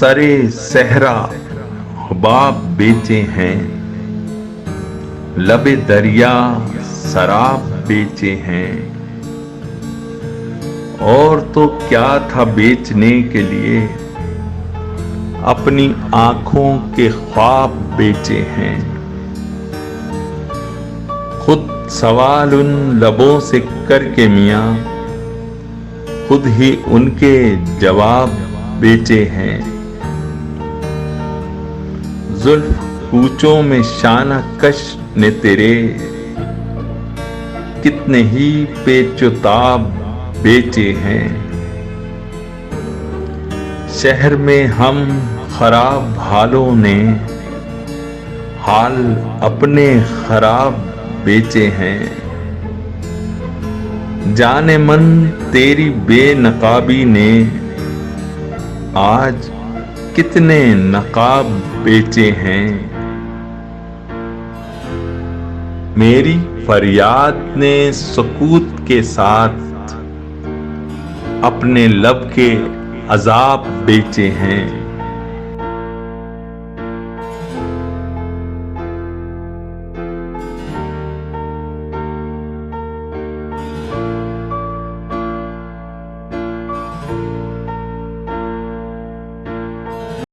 सरे सहरा हुबाब बेचे हैं, लबे दरिया शराब बेचे हैं। और तो क्या था बेचने के लिए, अपनी आंखों के ख्वाब बेचे हैं। खुद सवाल उन लबों से करके मियां, खुद ही उनके जवाब बेचे हैं। जुल्फ कूचों में शाना कश ने तेरे, कितने ही पेचोताब बेचे हैं। शहर में हम खराब हालों ने हाल अपने खराब बेचे हैं। जाने मन तेरी बेनकाबी ने आज कितने नकाब बेचे हैं। मेरी फरियाद ने सुकूत के साथ अपने लब के अजाब बेचे हैं।